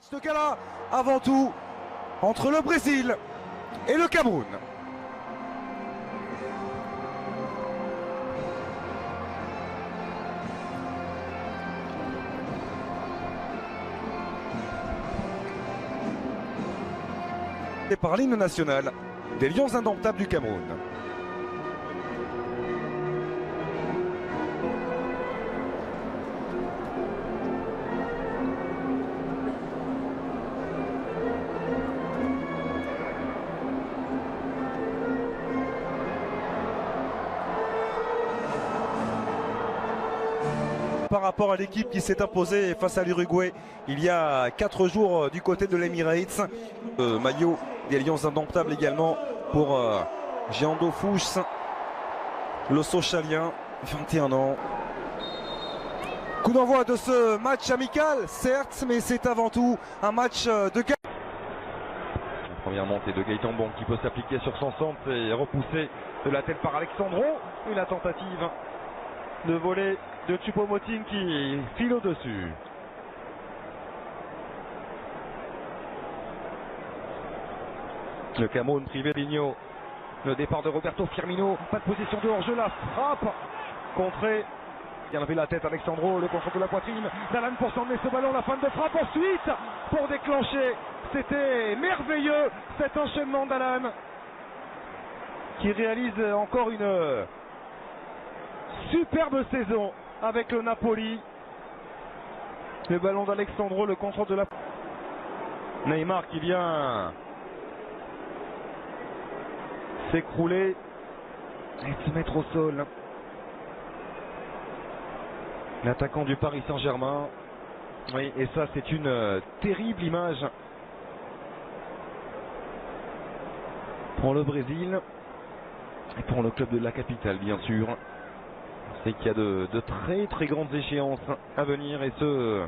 Match de gala avant tout entre le Brésil et le Cameroun. Et par l'hymne national des Lions indomptables du Cameroun. Par rapport à l'équipe qui s'est imposée face à l'Uruguay il y a 4 jours du côté de l'Emirates. Maillot des Lions indomptables également pour Giando Fous, le Sochalien, 21 ans. Coup d'envoi de ce match amical, certes, mais c'est avant tout un match de gala. Première montée de Gaëtan Bon qui peut s'appliquer sur son centre et repousser de la tête par Alexandro. Et la tentative de voler de Choupo-Moting qui file au-dessus. Le Cameroun privé Ligno. Le départ de Roberto Firmino. Pas de position de hors-jeu, la frappe. Contré. Il enlevé la tête Alexandro, le contrôle de la poitrine. Dalan pour s'emmener ce ballon, la fin de frappe ensuite pour déclencher. C'était merveilleux cet enchaînement d'Alan qui réalise encore une superbe saison avec le Napoli. Le ballon d'Alexandro, le contrôle de la... Neymar qui vient s'écrouler et se mettre au sol. L'attaquant du Paris Saint-Germain. Oui, et ça c'est une terrible image pour le Brésil et pour le club de la capitale bien sûr. C'est qu'il y a de très grandes échéances à venir et ce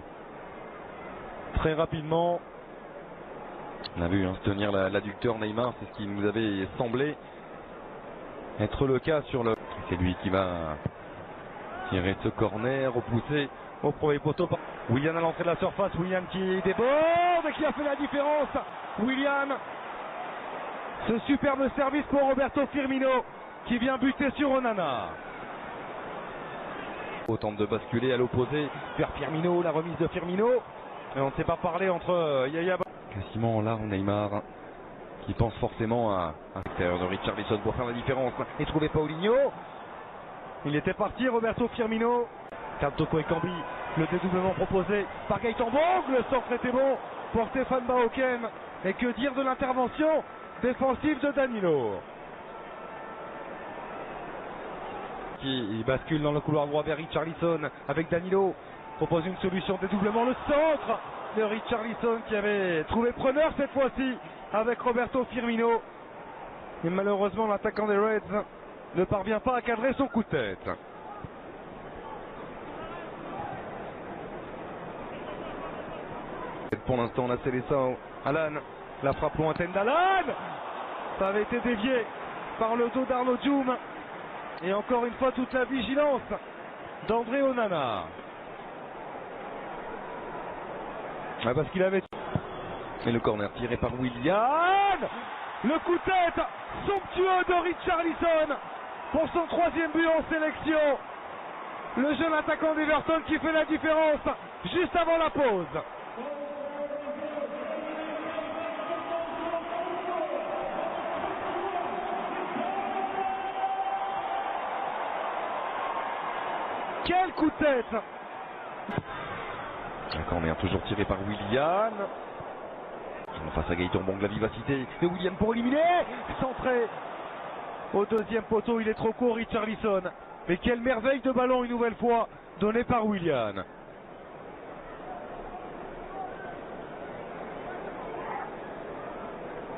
très rapidement. On a vu se tenir l'adducteur Neymar, c'est ce qui nous avait semblé être le cas sur le... C'est lui qui va tirer ce corner, repousser au premier poteau. Willian à l'entrée de la surface, Willian qui déborde et qui a fait la différence. Willian, ce superbe service pour Roberto Firmino qui vient buter sur Onana. On tente de basculer à l'opposé vers Firmino, la remise de Firmino. Mais on ne s'est pas parlé entre Yaya... Quasiment là, Neymar qui pense forcément à l'intérieur de Richarlison pour faire la différence. Et trouver Paulinho. Il était parti, Roberto Firmino. Toko Ekambi, le dédoublement proposé par Gaëtan Bong. Le centre était bon pour Stéphane Baoken. Et que dire de l'intervention défensive de Danilo. Il bascule dans le couloir droit vers Richarlison avec Danilo. Propose une solution de dédoublement. Le centre de Richarlison qui avait trouvé preneur cette fois-ci avec Roberto Firmino. Et malheureusement l'attaquant des Reds ne parvient pas à cadrer son coup de tête. Pour l'instant on a Célestin. Alan, la frappe lointaine d'Alan. Ça avait été dévié par le dos d'Arnaud Djoum. Et encore une fois toute la vigilance d'André Onana. Parce qu'il avait... Et le corner tiré par Willian. Le coup de tête somptueux de Richarlison pour son 3e but en sélection. Le jeune attaquant d'Everton qui fait la différence juste avant la pause. Quel coup de tête! Un corner toujours tiré par Willian. Face à Gaëtan Bong, la vivacité de Willian pour éliminer. Centré au 2e poteau, il est trop court Richarlison. Mais quelle merveille de ballon une nouvelle fois donné par Willian.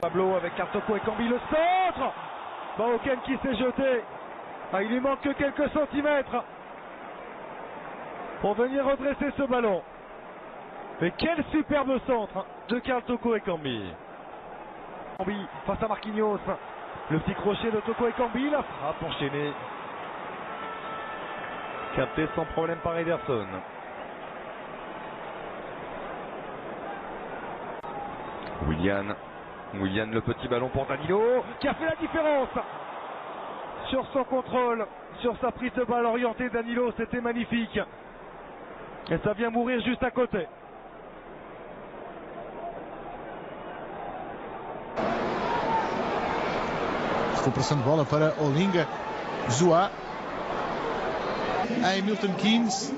Pablo avec Toko Ekambi, le centre. Baoken qui s'est jeté. Il lui manque que quelques centimètres pour venir redresser ce ballon. Mais quel superbe centre de Toko Ekambi. Face à Marquinhos. Le petit crochet de Toko Ekambi, la frappe enchaînée. Capté sans problème par Ederson. Willian, le petit ballon pour Danilo, qui a fait la différence sur son contrôle, sur sa prise de balle orientée. Danilo, c'était magnifique. Et ça vient mourir juste à côté. Recuperação de bola para Olinga. Zoá. Em Milton Keynes.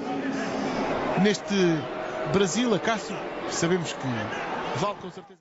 Neste Brasil, Acácio, sabemos que vale com certeza.